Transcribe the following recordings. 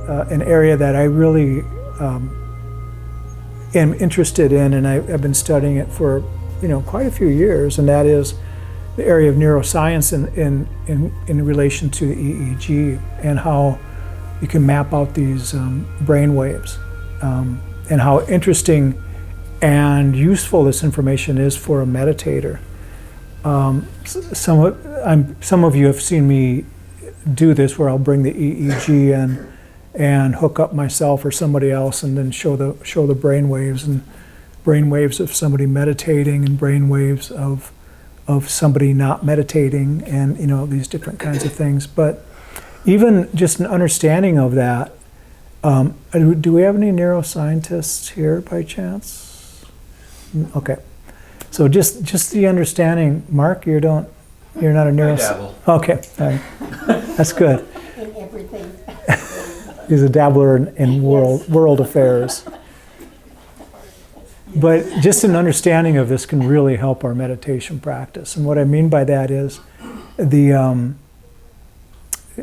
an area that I really am interested in, and I've been studying it for quite a few years, and that is the area of neuroscience in relation to the EEG and how you can map out these brain waves, and how interesting and useful this information is for a meditator. Some of you have seen me do this, where I'll bring the EEG in and hook up myself or somebody else, and then show the brain waves, and brain waves of somebody meditating, and brain waves of somebody not meditating, and these different kinds of things. But even just an understanding of that. Do we have any neuroscientists here by chance? Okay, so just the understanding. Mark, you're not a neuroscientist. Okay, all right. That's good. In everything. He's a dabbler in world affairs. But just an understanding of this can really help our meditation practice. And what I mean by that is the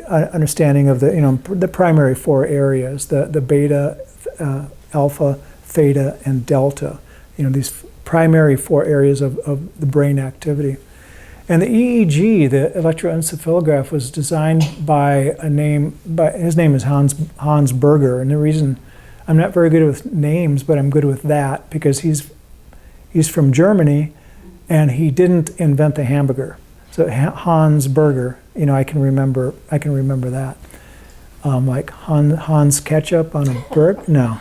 understanding of the primary four areas, the beta, alpha, theta, and delta. These primary four areas of the brain activity. And the EEG, the electroencephalograph, was designed by his name is Hans Berger, and the reason I'm not very good with names, but I'm good with that because he's from Germany, and he didn't invent the hamburger. So Hans Berger, I can remember that. Like Hans ketchup on a burger? No,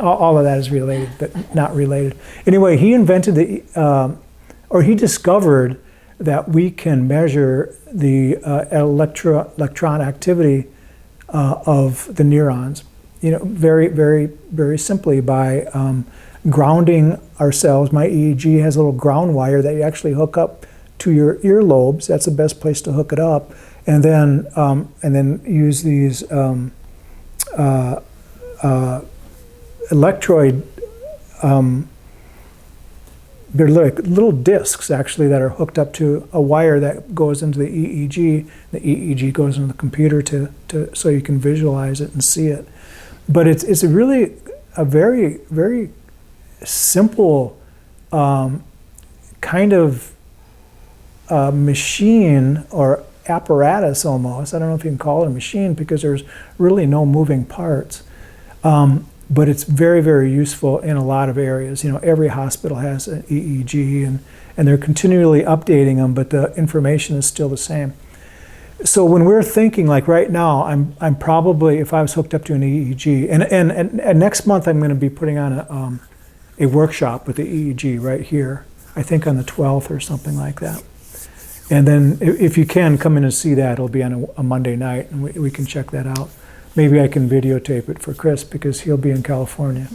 all of that is related, but not related. Anyway, he invented he discovered that we can measure the electron activity of the neurons, very, very, very simply by grounding ourselves. My EEG has a little ground wire that you actually hook up to your earlobes. That's the best place to hook it up, and then use these electrode. They're like little discs, actually, that are hooked up to a wire that goes into the EEG. The EEG goes into the computer so you can visualize it and see it. But it's really a very, very simple kind of machine or apparatus almost. I don't know if you can call it a machine because there's really no moving parts. But it's very, very useful in a lot of areas. Every hospital has an EEG, and they're continually updating them, but the information is still the same. So when we're thinking, like right now, I'm probably, if I was hooked up to an EEG, and next month I'm going to be putting on a workshop with the EEG right here, I think on the 12th or something like that. And then if you can, come in and see that. It'll be on a Monday night, and we can check that out. Maybe I can videotape it for Chris because he'll be in California.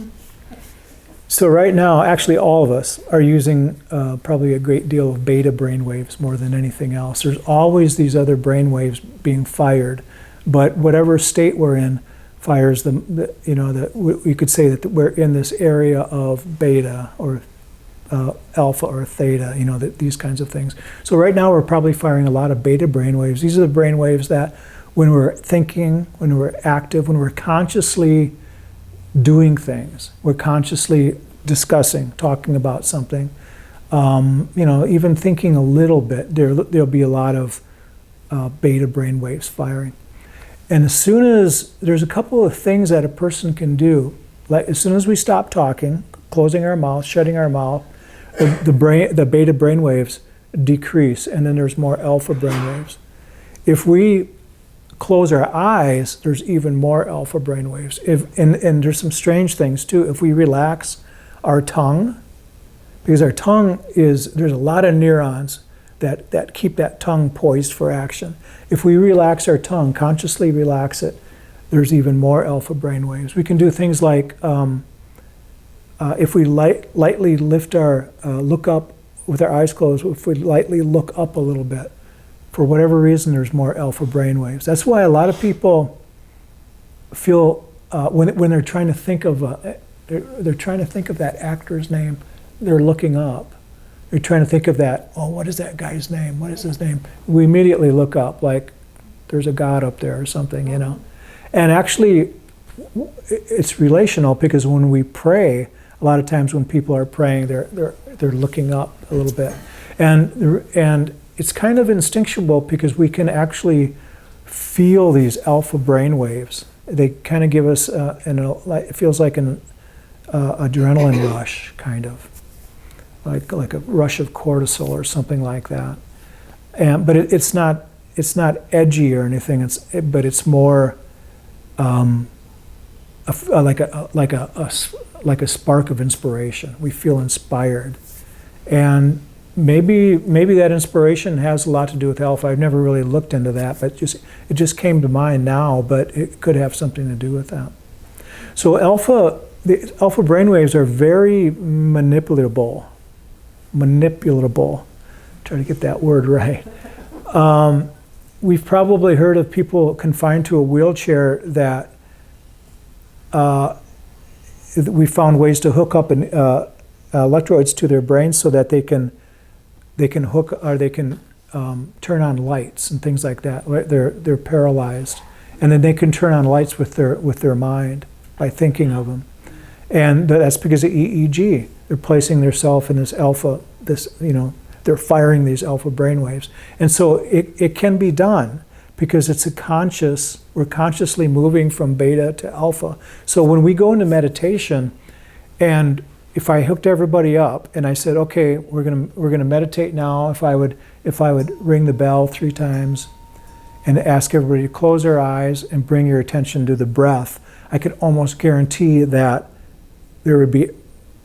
So right now, actually all of us are using probably a great deal of beta brainwaves more than anything else. There's always these other brainwaves being fired, but whatever state we're in fires we could say that we're in this area of beta or alpha or theta, these kinds of things. So right now we're probably firing a lot of beta brainwaves. These are the brainwaves that when we're thinking, when we're active, when we're consciously doing things, we're consciously discussing, talking about something, even thinking a little bit, there'll be a lot of beta brain waves firing. And as soon as there's a couple of things that a person can do, like as soon as we stop talking, closing our mouth, shutting our mouth, the beta brain waves decrease, and then there's more alpha brain waves. If we close our eyes, there's even more alpha brain waves. And there's some strange things too. If we relax our tongue, because our tongue there's a lot of neurons that keep that tongue poised for action. If we relax our tongue, consciously relax it, there's even more alpha brain waves. We can do things like if we lightly lift look up with our eyes closed, if we lightly look up a little bit, for whatever reason, there's more alpha brain waves. That's why a lot of people feel when they're trying to think of they're trying to think of that actor's name, they're looking up. They're trying to think of that. Oh, what is that guy's name? What is his name? We immediately look up, like there's a god up there or something, And actually, it's relational because when we pray, a lot of times when people are praying, they're looking up a little bit, and it's kind of instinctual because we can actually feel these alpha brain waves. They kind of give us it feels like an adrenaline rush, kind of like a rush of cortisol or something like that. But it's not edgy or anything. But it's more like a spark of inspiration. We feel inspired, and maybe that inspiration has a lot to do with alpha. I've never really looked into that, but it just came to mind now. But it could have something to do with that. So the alpha brainwaves are very manipulatable. Try to get that word right. We've probably heard of people confined to a wheelchair that we found ways to hook up electrodes to their brains so that they can hook or they can turn on lights and things like that. They're paralyzed, and then they can turn on lights with their mind by thinking of them, and that's because of EEG. They're placing themselves in this alpha. They're firing these alpha brainwaves, and so it can be done because we're consciously moving from beta to alpha. So when we go into meditation, and if I hooked everybody up and I said, okay, we're gonna meditate now. If I would ring the bell 3 times and ask everybody to close their eyes and bring your attention to the breath, I could almost guarantee that there would be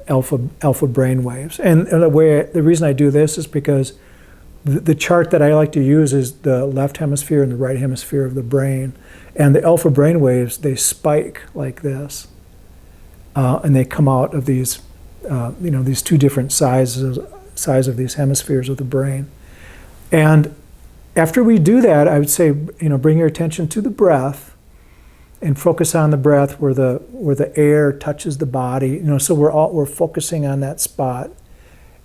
alpha brain waves. And the reason I do this is because the chart that I like to use is the left hemisphere and the right hemisphere of the brain. And the alpha brain waves, they spike like this. And they come out of these, these 2 different size of these hemispheres of the brain. And after we do that, I would say, bring your attention to the breath and focus on the breath where the air touches the body. So we're focusing on that spot,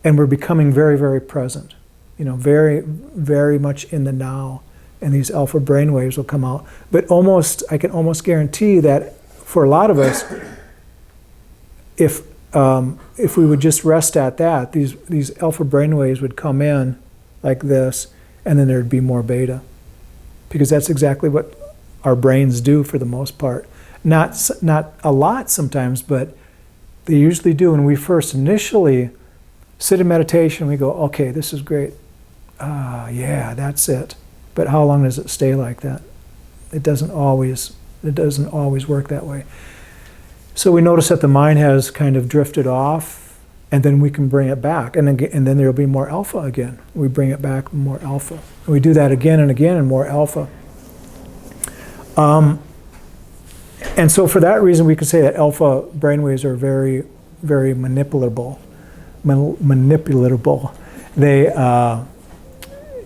and we're becoming very, very present. Very, very much in the now, and these alpha brain waves will come out. But I can almost guarantee that for a lot of us, if we would just rest at that, these alpha brain waves would come in like this, and then there'd be more beta, because that's exactly what our brains do for the most part. Not a lot sometimes, but they usually do. When we first initially sit in meditation, we go, okay, this is great. Yeah, that's it. But how long does it stay like that? It doesn't always work that way. So we notice that the mind has kind of drifted off, and then we can bring it back, and then there'll be more alpha again. We bring it back, more alpha. And we do that again and again, and more alpha. And so for that reason, we could say that alpha brainwaves are very, very manipulatable.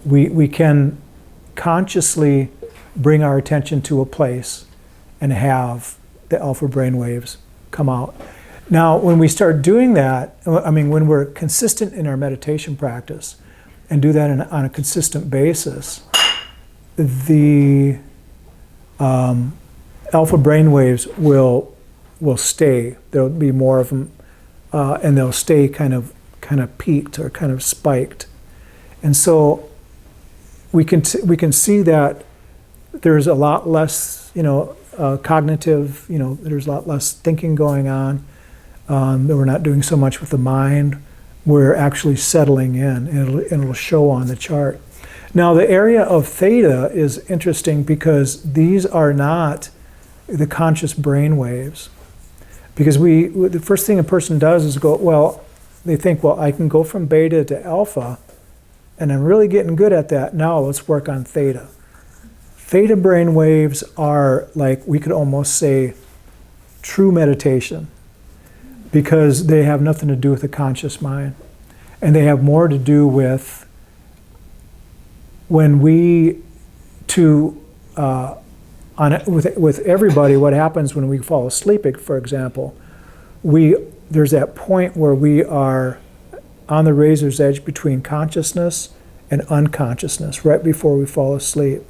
We can consciously bring our attention to a place and have the alpha brainwaves come out. Now, when we start doing that, when we're consistent in our meditation practice and do that on a consistent basis, the alpha brainwaves will stay. There'll be more of them, and they'll stay kind of peaked or kind of spiked. And so we can see that there's a lot less, cognitive. There's a lot less thinking going on. That we're not doing so much with the mind. We're actually settling in, and it'll show on the chart. Now, the area of theta is interesting because these are not the conscious brain waves. Because the first thing a person does is they think, I can go from beta to alpha, and I'm really getting good at that. Now let's work on theta. Theta brain waves are like, we could almost say, true meditation, because they have nothing to do with the conscious mind. And they have more to do with when with everybody, what happens when we fall asleep, for example, there's that point where we are on the razor's edge between consciousness and unconsciousness, right before we fall asleep.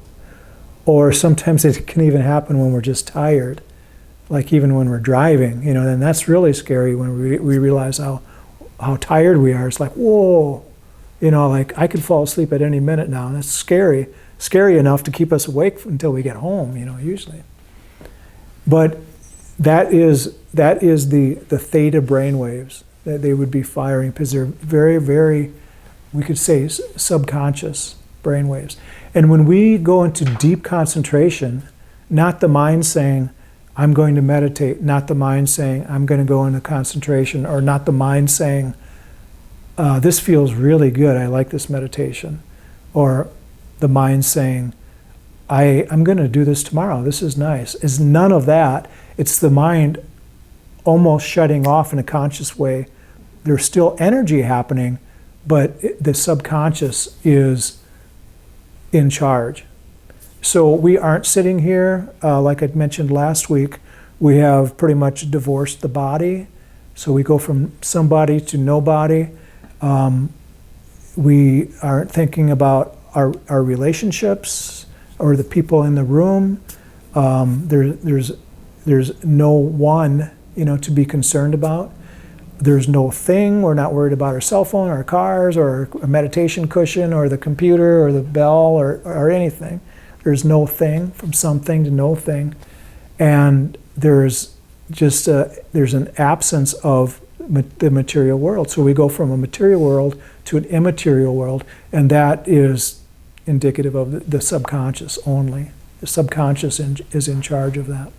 Or sometimes it can even happen when we're just tired, like even when we're driving, you know, then that's really scary when we realize how tired we are. It's like, whoa, you know, like I could fall asleep at any minute now, and that's scary enough to keep us awake until we get home, you know, usually. But that is the theta brainwaves that they would be firing, because they're very, very, we could say, subconscious brainwaves. And when we go into deep concentration, not the mind saying, I'm going to meditate, not the mind saying, I'm going to go into concentration, or not the mind saying, this feels really good, I like this meditation, or the mind saying, I'm going to do this tomorrow, this is nice. It's none of that. It's the mind almost shutting off in a conscious way. There's still energy happening, but the subconscious is in charge. So we aren't sitting here, like I mentioned last week, we have pretty much divorced the body. So we go from somebody to nobody. We aren't thinking about our relationships or the people in the room. There's no one, you know, to be concerned about. There's no thing. We're not worried about our cell phone, or our cars, or a meditation cushion, or the computer, or the bell, or anything. There's no thing, from something to no thing. And there's just there's an absence of the material world. So we go from a material world to an immaterial world, and that is indicative of the subconscious only. The subconscious is in charge of that.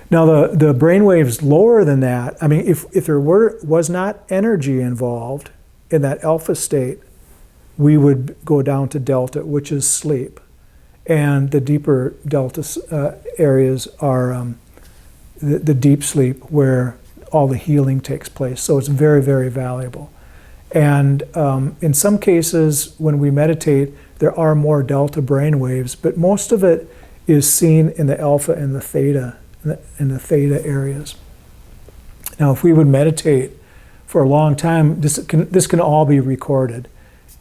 Now the brainwaves lower than that, I mean, if there was not energy involved in that alpha state, we would go down to delta, which is sleep. And the deeper delta areas are the deep sleep, where all the healing takes place. So it's very, very valuable. And in some cases, when we meditate, there are more delta brain waves, but most of it is seen in the alpha and the theta, in the theta areas. Now, if we would meditate for a long time, this can all be recorded,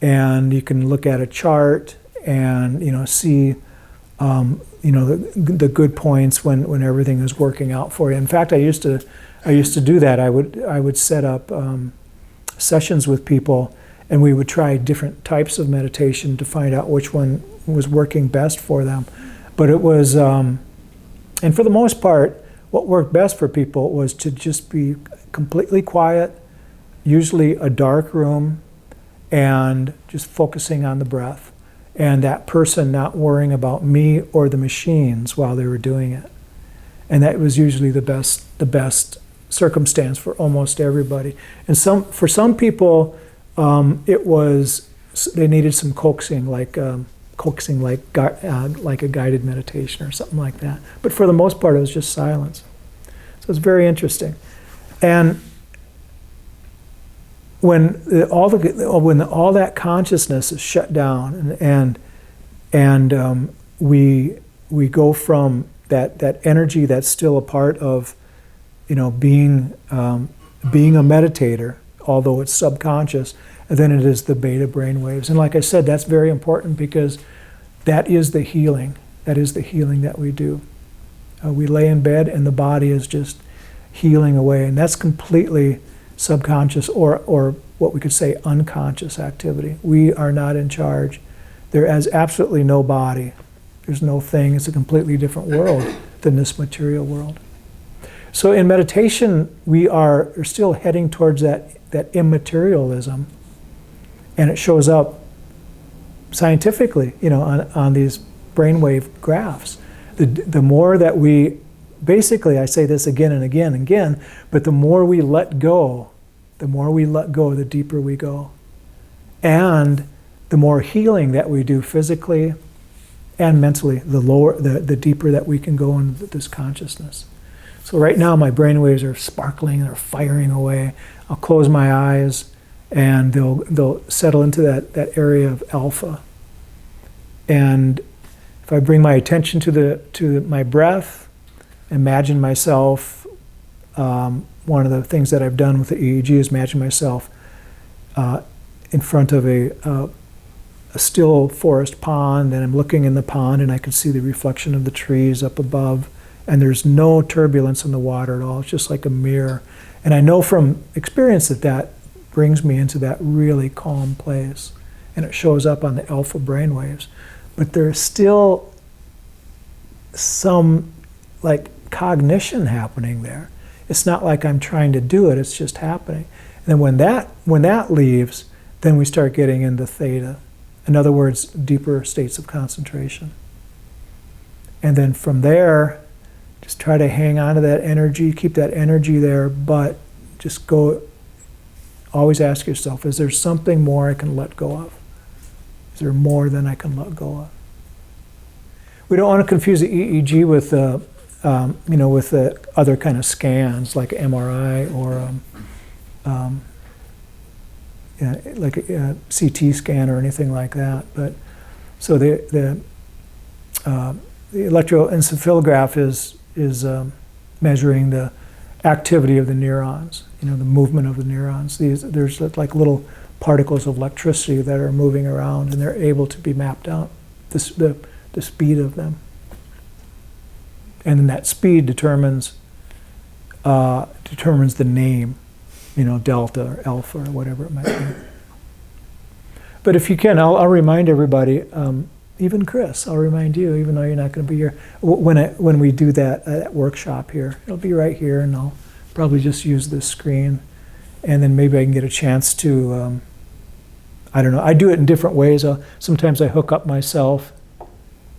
and you can look at a chart and, you know, see you know, the good points when everything is working out for you. In fact, I used to do that. I would set up sessions with people, and we would try different types of meditation to find out which one was working best for them. But it was, and for the most part, what worked best for people was to just be completely quiet, usually a dark room, and just focusing on the breath. And that person not worrying about me or the machines while they were doing it. And that was usually the best circumstance for almost everybody. And for some people, they needed some coaxing, like a guided meditation or something like that. But for the most part, it was just silence. So it's very interesting. And when all that consciousness is shut down, and we go from that energy that's still a part of, you know, being a meditator, although it's subconscious, and then it is the beta brain waves. And like I said, that's very important, because that is the healing. That is the healing that we do. We lay in bed and the body is just healing away, and that's completely subconscious, or what we could say unconscious activity. We are not in charge. There is absolutely no body. There's no thing. It's a completely different world than this material world. So in meditation, we are still heading towards that immaterialism, and it shows up scientifically, you know, on these brainwave graphs. The more that we, basically, I say this again and again and again, but the more we let go, the deeper we go. And the more healing that we do physically and mentally, the deeper that we can go into this consciousness. So right now my brain waves are sparkling, they're firing away. I'll close my eyes and they'll settle into that area of alpha. And if I bring my attention to my breath, imagine myself, one of the things that I've done with the EEG is imagine myself in front of a a still forest pond, and I'm looking in the pond and I can see the reflection of the trees up above, and there's no turbulence in the water at all. It's just like a mirror. And I know from experience that that brings me into that really calm place, and it shows up on the alpha brainwaves. But there's still some like cognition happening there. It's not like I'm trying to do it, it's just happening. And then when that leaves, then we start getting into theta. In other words, deeper states of concentration. And then from there, just try to hang on to that energy, keep that energy there, but just go, always ask yourself, is there something more I can let go of? Is there more than I can let go of? We don't want to confuse the EEG with with the other kind of scans like MRI or like a CT scan or anything like that. But so the electroencephalograph is measuring the activity of the neurons, the movement of the neurons. There's like little particles of electricity that are moving around, and they're able to be mapped out, the speed of them. And then that speed determines the name, delta or alpha or whatever it might be. But if you can, I'll remind everybody, even Chris, I'll remind you, even though you're not going to be here, when we do that workshop here. It'll be right here, and I'll probably just use this screen, and then maybe I can get a chance to, I don't know, I do it in different ways. Sometimes I hook up myself,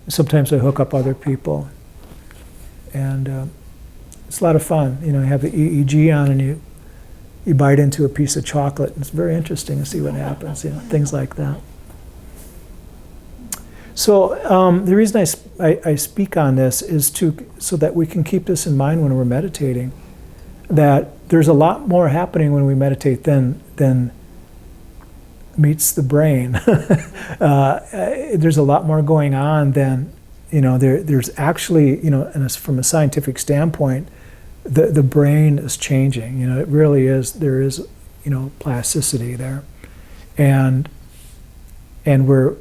sometimes I hook up other people, and it's a lot of fun. You have the EEG on, and you bite into a piece of chocolate, and it's very interesting to see what happens, things like that. So the reason I speak on this is so that we can keep this in mind when we're meditating, that there's a lot more happening when we meditate than meets the brain. There's a lot more going on than, there's actually, from a scientific standpoint, the brain is changing. It really is. There is, plasticity there, and we're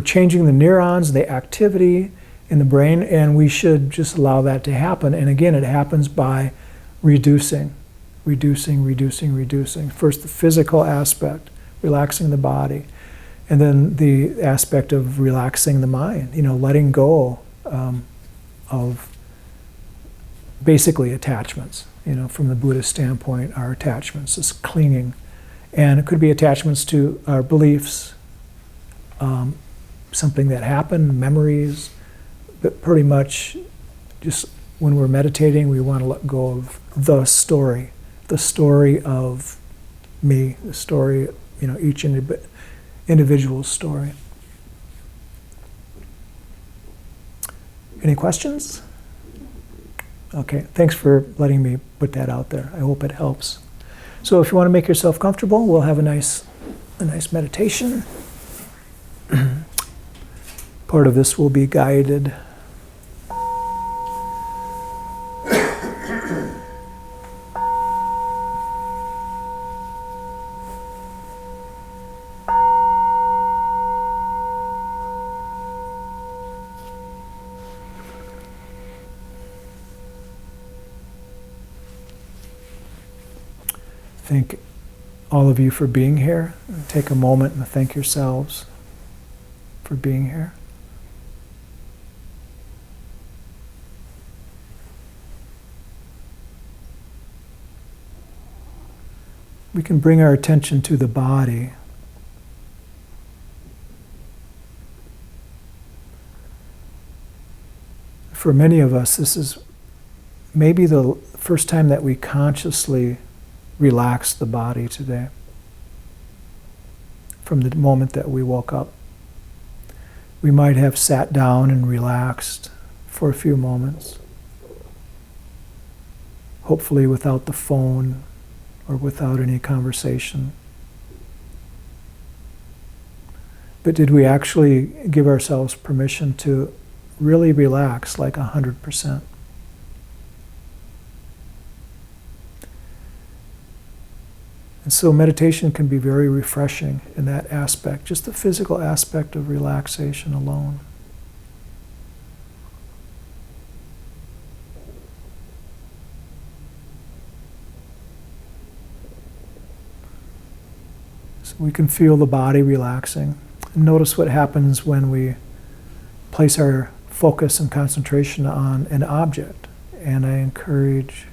changing the neurons, the activity in the brain, and we should just allow that to happen. And again, it happens by reducing. First, the physical aspect, relaxing the body, and then the aspect of relaxing the mind, letting go of basically attachments. From the Buddhist standpoint, our attachments is clinging. And it could be attachments to our beliefs, something that happened, memories, but pretty much just when we're meditating, we want to let go of the story of me, the story, each individual's story. Any questions? Okay, thanks for letting me put that out there. I hope it helps. So if you want to make yourself comfortable, we'll have a nice meditation. Part of this will be guided. Thank all of you for being here. Take a moment and thank yourselves for being here. We can bring our attention to the body. For many of us, this is maybe the first time that we consciously relax the body today. From the moment that we woke up, we might have sat down and relaxed for a few moments, hopefully without the phone or without any conversation. But did we actually give ourselves permission to really relax like 100%? And so meditation can be very refreshing in that aspect, just the physical aspect of relaxation alone. So we can feel the body relaxing. And notice what happens when we place our focus and concentration on an object. And I encourage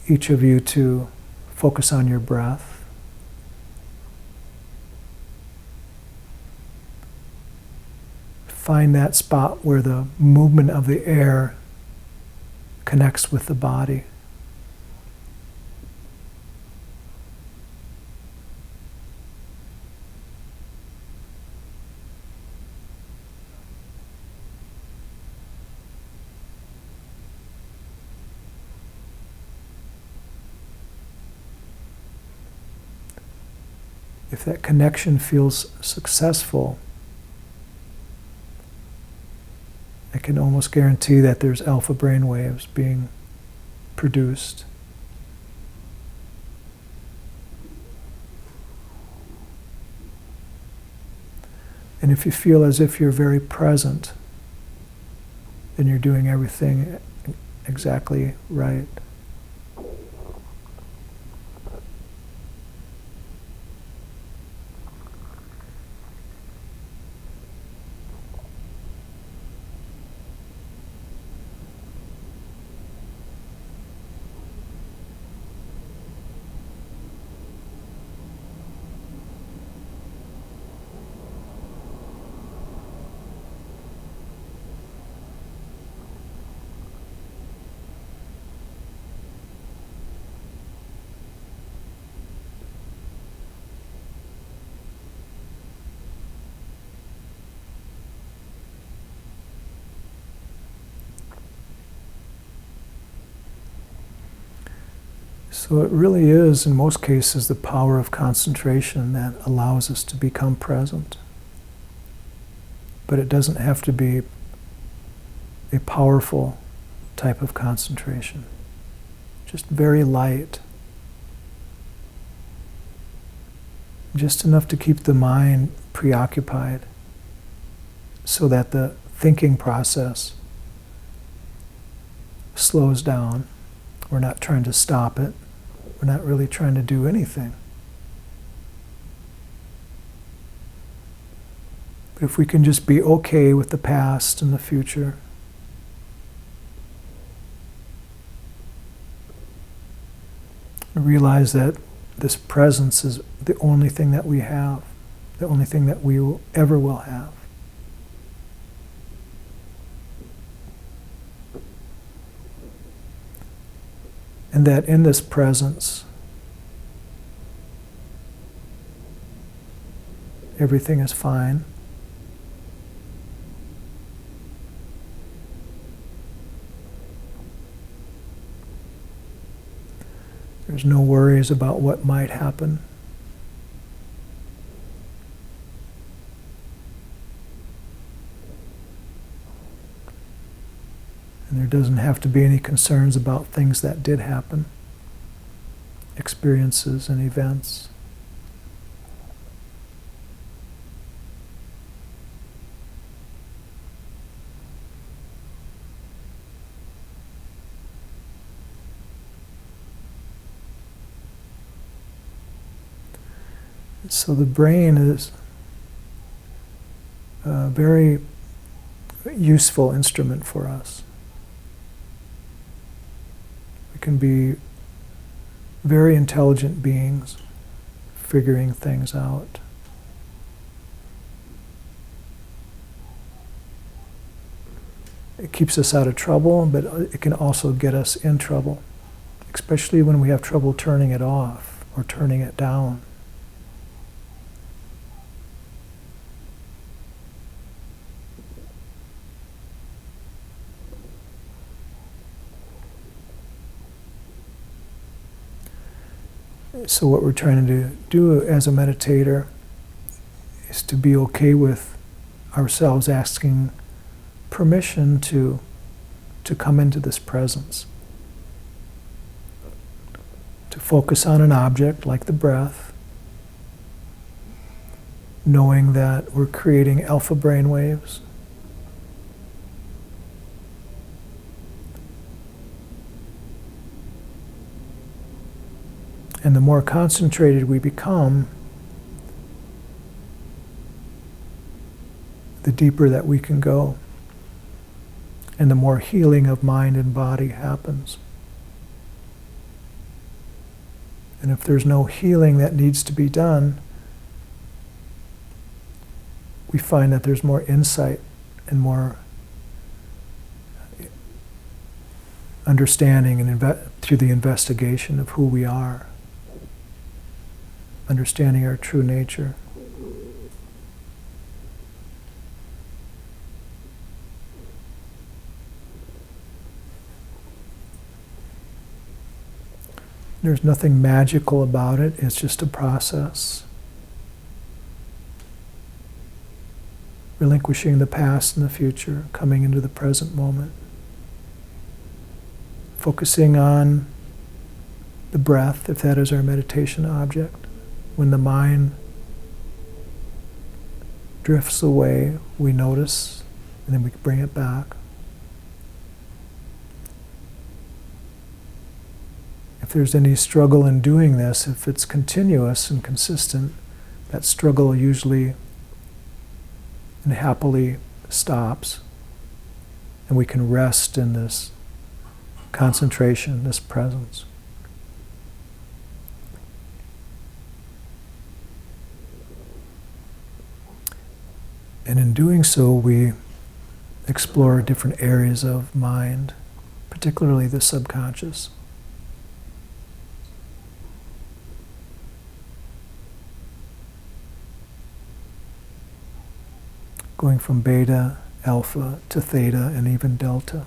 each of you to focus on your breath. Find that spot where the movement of the air connects with the body. If that connection feels successful, I can almost guarantee that there's alpha brainwaves being produced. And if you feel as if you're very present, then you're doing everything exactly right. So it really is, in most cases, the power of concentration that allows us to become present. But it doesn't have to be a powerful type of concentration. Just very light. Just enough to keep the mind preoccupied so that the thinking process slows down. We're not trying to stop it. We're not really trying to do anything. But if we can just be okay with the past and the future, realize that this presence is the only thing that we have, the only thing that we ever will have. And that in this presence, everything is fine. There's no worries about what might happen. And there doesn't have to be any concerns about things that did happen, experiences and events. So the brain is a very useful instrument for us. We can be very intelligent beings, figuring things out. It keeps us out of trouble, but it can also get us in trouble, especially when we have trouble turning it off or turning it down. So what we're trying to do as a meditator is to be okay with ourselves asking permission to come into this presence, to focus on an object like the breath, knowing that we're creating alpha brain waves. And the more concentrated we become, the deeper that we can go. And the more healing of mind and body happens. And if there's no healing that needs to be done, we find that there's more insight and more understanding and through the investigation of who we are, understanding our true nature. There's nothing magical about it, it's just a process. Relinquishing the past and the future, coming into the present moment. Focusing on the breath, if that is our meditation object. When the mind drifts away, we notice, and then we bring it back. If there's any struggle in doing this, if it's continuous and consistent, that struggle usually and happily stops, and we can rest in this concentration, this presence. And in doing so, we explore different areas of mind, particularly the subconscious. Going from beta, alpha, to theta, and even delta.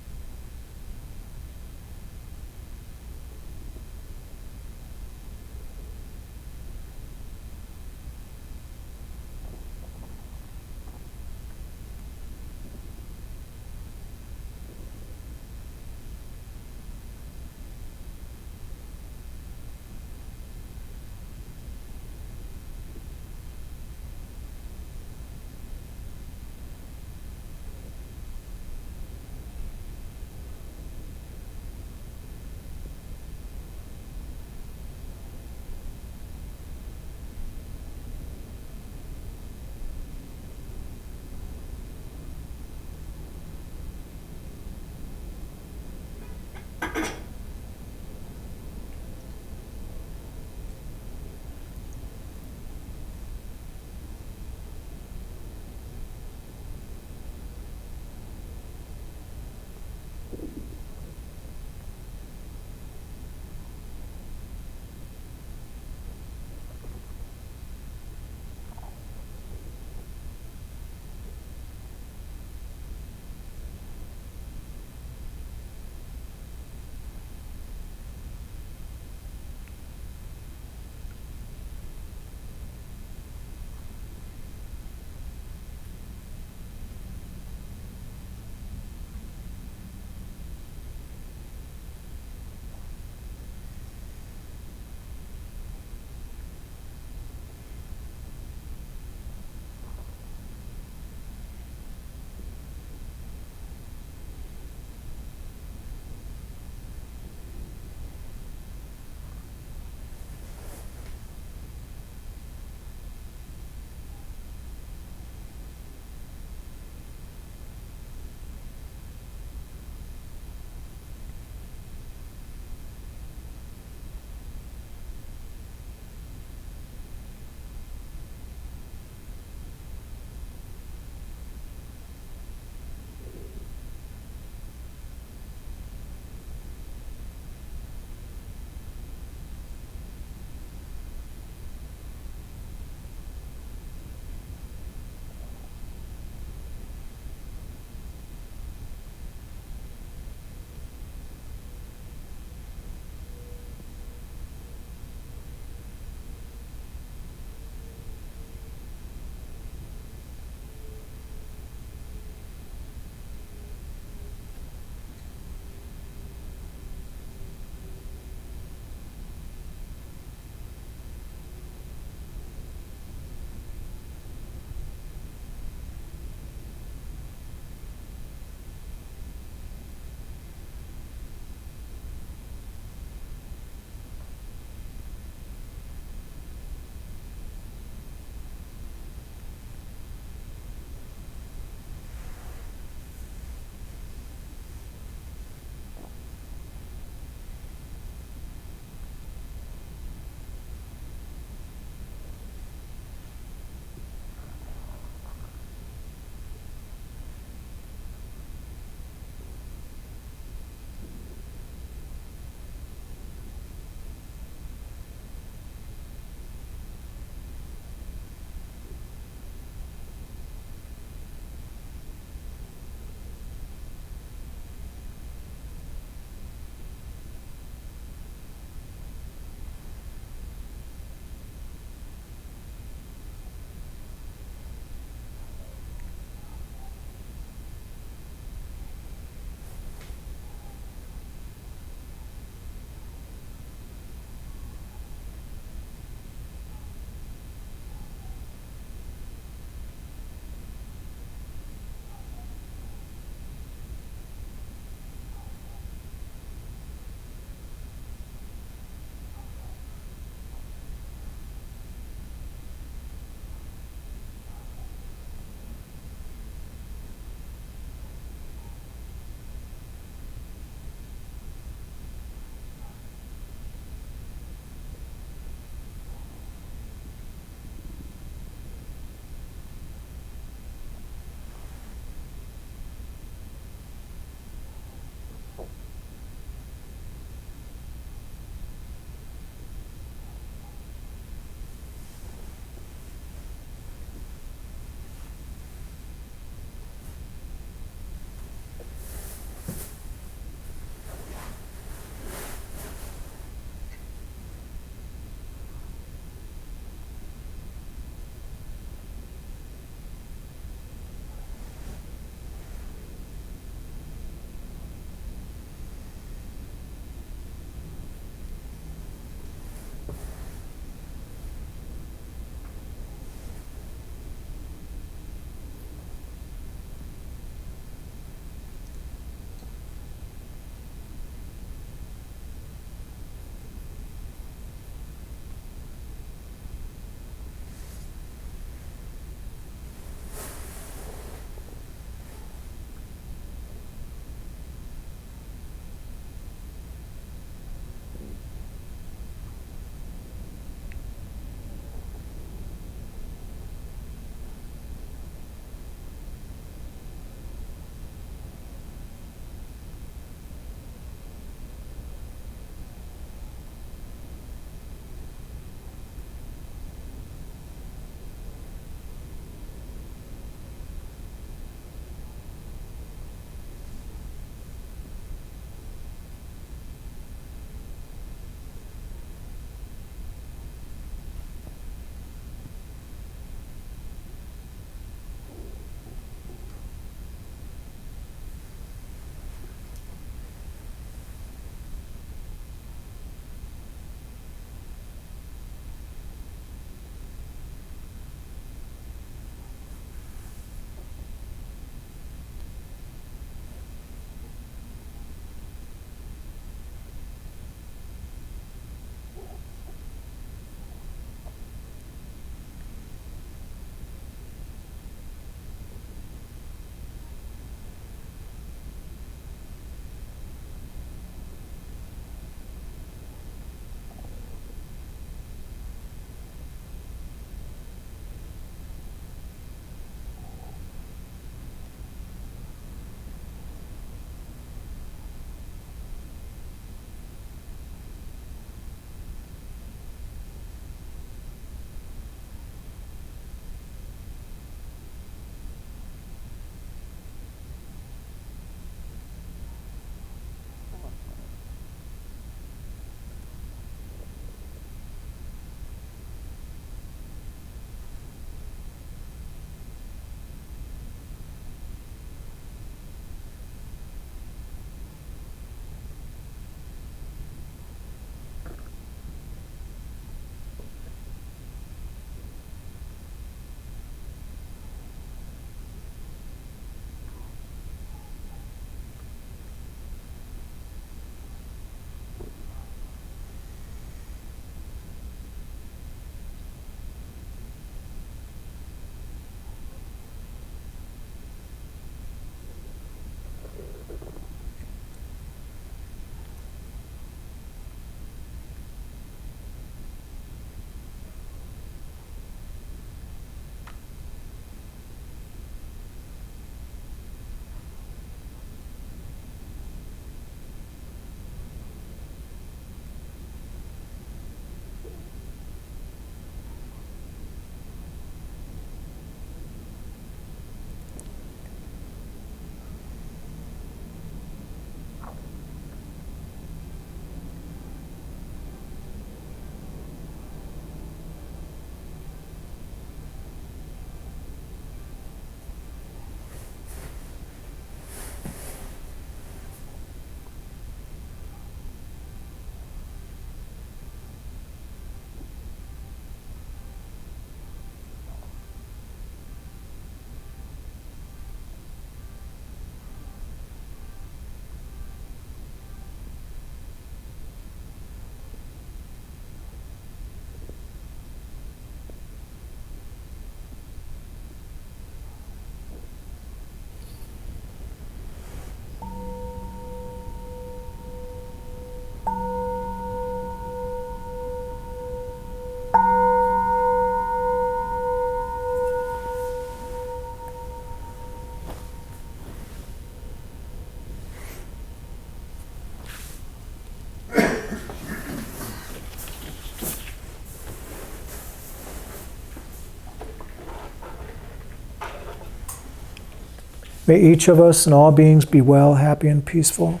May each of us and all beings be well, happy, and peaceful.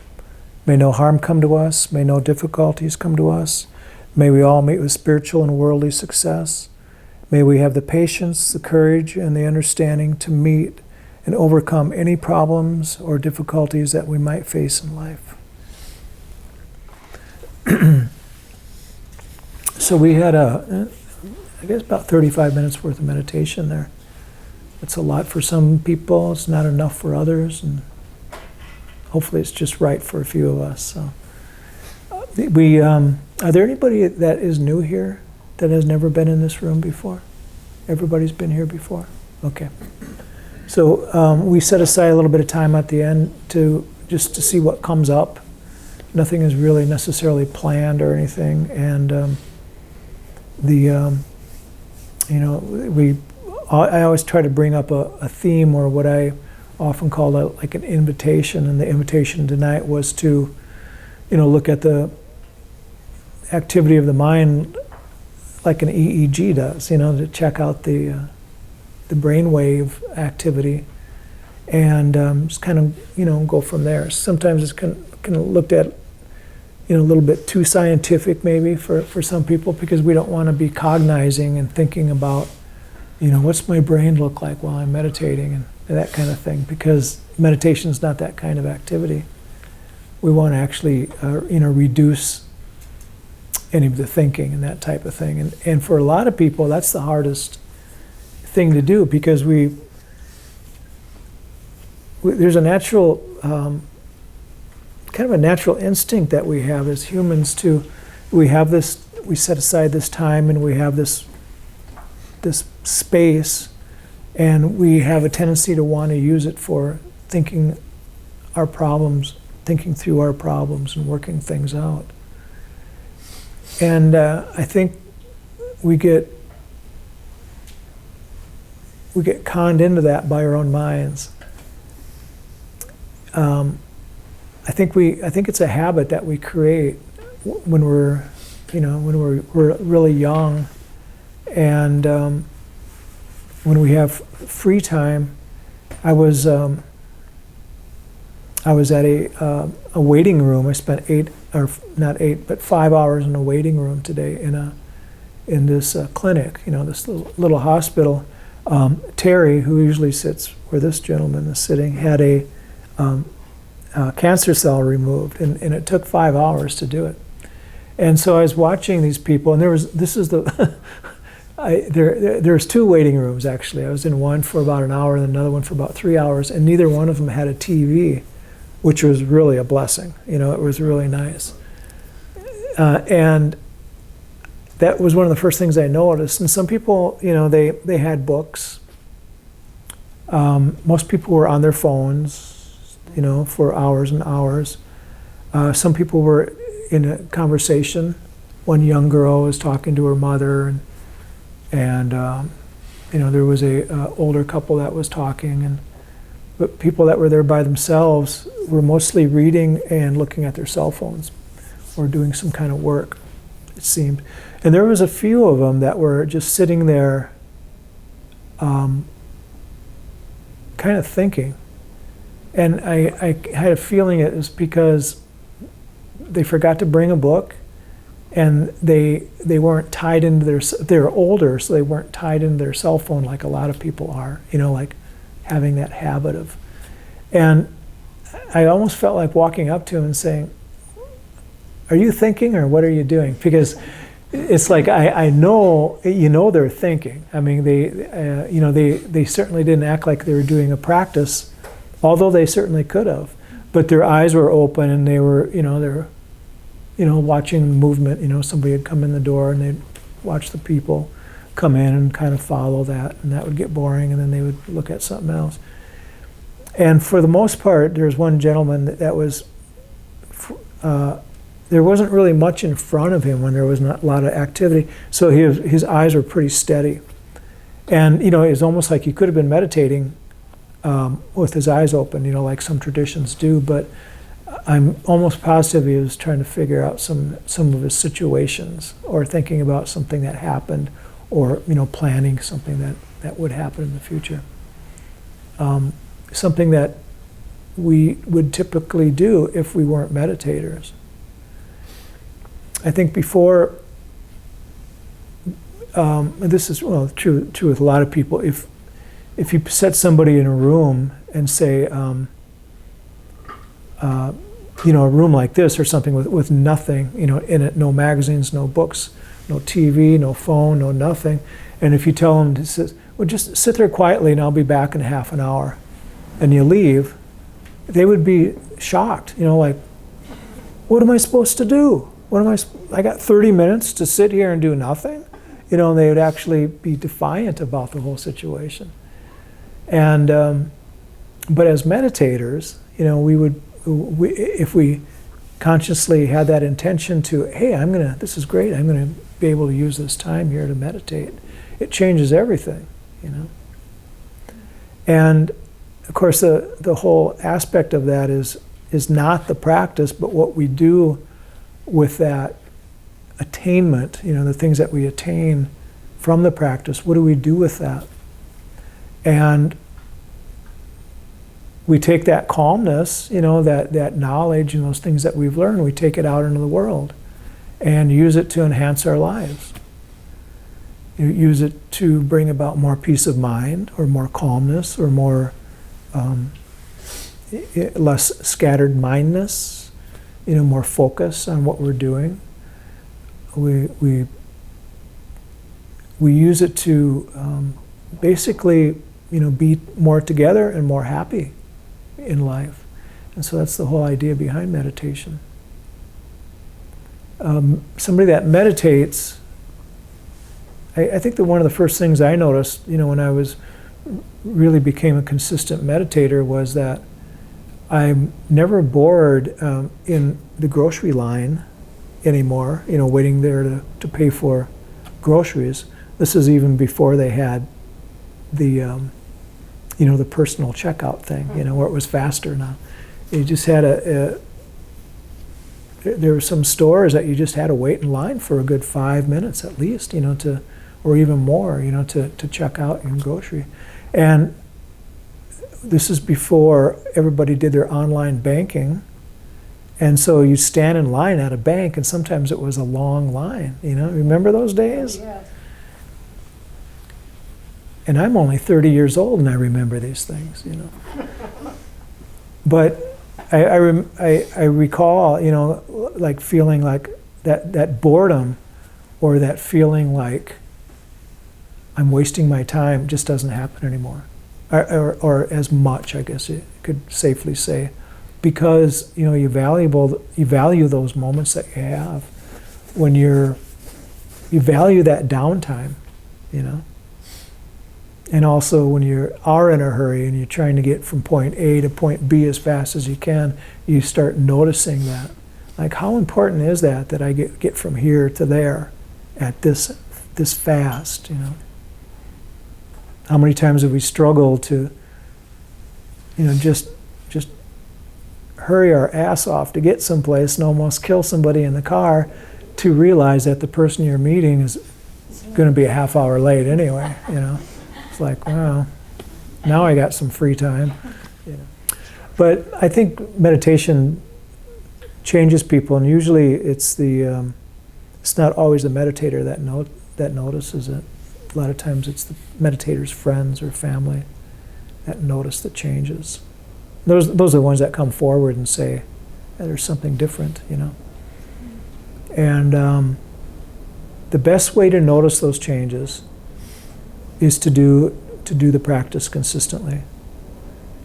May no harm come to us. May no difficulties come to us. May we all meet with spiritual and worldly success. May we have the patience, the courage, and the understanding to meet and overcome any problems or difficulties that we might face in life. So we had I guess about 35 minutes worth of meditation there. It's a lot for some people, it's not enough for others, and hopefully it's just right for a few of us. So, are there anybody that is new here that has never been in this room before? Everybody's been here before? Okay. So we set aside a little bit of time at the end just to see what comes up. Nothing is really necessarily planned or anything, and I always try to bring up a theme, or what I often call like an invitation, and the invitation tonight was to, look at the activity of the mind like an EEG does, to check out the brainwave activity, and just kind of, go from there. Sometimes it's kind of looked at, a little bit too scientific maybe for some people, because we don't want to be cognizing and thinking about, what's my brain look like while I'm meditating and that kind of thing, because meditation is not that kind of activity. We want to actually, reduce any of the thinking and that type of thing. And for a lot of people, that's the hardest thing to do, because there's a natural, kind of a natural instinct that we have as humans we set aside this time, and we have this space, and we have a tendency to want to use it for thinking through our problems and working things out. And I think we get conned into that by our own minds. I think it's a habit that we create when we're really young, and when we have free time. I was at a waiting room. I spent 5 hours in a waiting room today in this clinic, this little hospital. Terry, who usually sits where this gentleman is sitting, had a cancer cell removed, and it took 5 hours to do it. And so I was watching these people, and there's two waiting rooms actually. I was in one for about an hour and another one for about 3 hours, and neither one of them had a TV, which was really a blessing. It was really nice. And that was one of the first things I noticed. And some people, they had books. Most people were on their phones, for hours and hours. Some people were in a conversation. One young girl was talking to her mother, and there was a older couple that was talking, but people that were there by themselves were mostly reading and looking at their cell phones or doing some kind of work, it seemed. And there was a few of them that were just sitting there kind of thinking. And I had a feeling it was because they forgot to bring a book, and they weren't tied into they're older, so they weren't tied into their cell phone like a lot of people are, like having that habit of. And I almost felt like walking up to them and saying, "Are you thinking, or what are you doing?" Because it's like I know, they're thinking. I mean, they certainly didn't act like they were doing a practice, although they certainly could have. But their eyes were open, and they were, watching the movement. Somebody had come in the door, and they'd watch the people come in and kind of follow that, and that would get boring, and then they would look at something else. And for the most part, there was one gentleman that was, there wasn't really much in front of him when there was not a lot of activity, so his eyes were pretty steady. And, it was almost like he could have been meditating with his eyes open, like some traditions do, but I'm almost positive he was trying to figure out some of his situations, or thinking about something that happened, or planning something that would happen in the future. something that we would typically do if we weren't meditators. I think before, and this is true with a lot of people, if you set somebody in a room and say, a room like this or something with nothing, in it, no magazines, no books, no TV, no phone, no nothing, and if you tell them to sit, well, just sit there quietly and I'll be back in half an hour, and you leave, they would be shocked, like, what am I supposed to do? I got 30 minutes to sit here and do nothing? And they would actually be defiant about the whole situation. And, but as meditators, if we consciously had that intention to, hey, this is great, I'm gonna be able to use this time here to meditate, it changes everything, And of course, the whole aspect of that is not the practice, but what we do with that attainment, the things that we attain from the practice. What do we do with that? And we take that calmness, that knowledge and those things that we've learned, we take it out into the world and use it to enhance our lives. You use it to bring about more peace of mind or more calmness or more less scattered mindness, more focus on what we're doing. We use it to basically, be more together and more happy in life. And so that's the whole idea behind meditation. Somebody that meditates, I think that one of the first things I noticed, when I really became a consistent meditator, was that I'm never bored in the grocery line anymore, waiting there to pay for groceries. This is even before they had the, the personal checkout thing, where it was faster now. You just had there were some stores that you just had to wait in line for a good 5 minutes at least, or even more, to check out your grocery. And this is before everybody did their online banking. And so you stand in line at a bank, and sometimes it was a long line. Remember those days? Yeah. And I'm only 30 years old, and I remember these things. But I recall, like feeling like that boredom, or that feeling like I'm wasting my time, just doesn't happen anymore, or as much, I guess you could safely say. Because you value those moments that you have when you value that downtime, and also when you are in a hurry and you're trying to get from point A to point B as fast as you can, you start noticing that, like, how important is that I get from here to there at this fast, How many times have we struggled to, just hurry our ass off to get someplace and almost kill somebody in the car, to realize that the person you're meeting is going to be a half hour late anyway, It's like, well, now I got some free time, But I think meditation changes people, and usually it's it's not always the meditator that notices it. A lot of times it's the meditator's friends or family that notice the changes. Those are the ones that come forward and say, "Yeah, there's something different," And the best way to notice those changes is to do the practice consistently.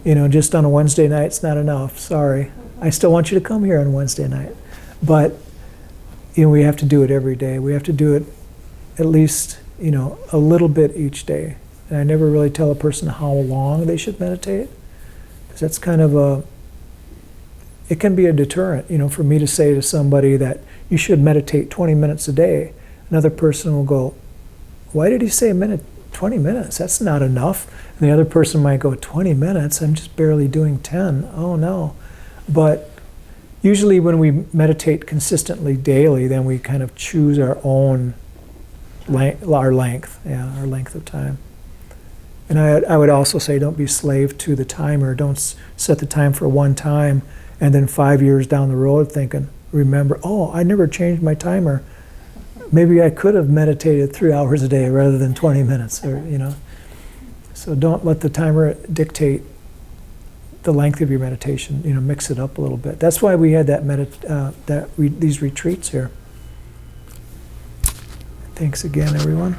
Just on a Wednesday night, it's not enough. Sorry, I still want you to come here on Wednesday night, but we have to do it every day. We have to do it at least a little bit each day. And I never really tell a person how long they should meditate. That's kind of it can be a deterrent, for me to say to somebody that you should meditate 20 minutes a day. Another person will go, why did he say 20 minutes? That's not enough. And the other person might go, 20 minutes? I'm just barely doing 10. Oh no. But usually when we meditate consistently daily, then we kind of choose our own length of time. And I would also say don't be slave to the timer. Don't set the time for one time and then 5 years down the road thinking, remember, oh, I never changed my timer. Maybe I could have meditated 3 hours a day rather than 20 minutes, or, you know. So don't let the timer dictate the length of your meditation. You know, mix it up a little bit. That's why we had these retreats here. Thanks again, everyone.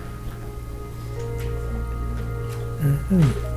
Mm-hmm.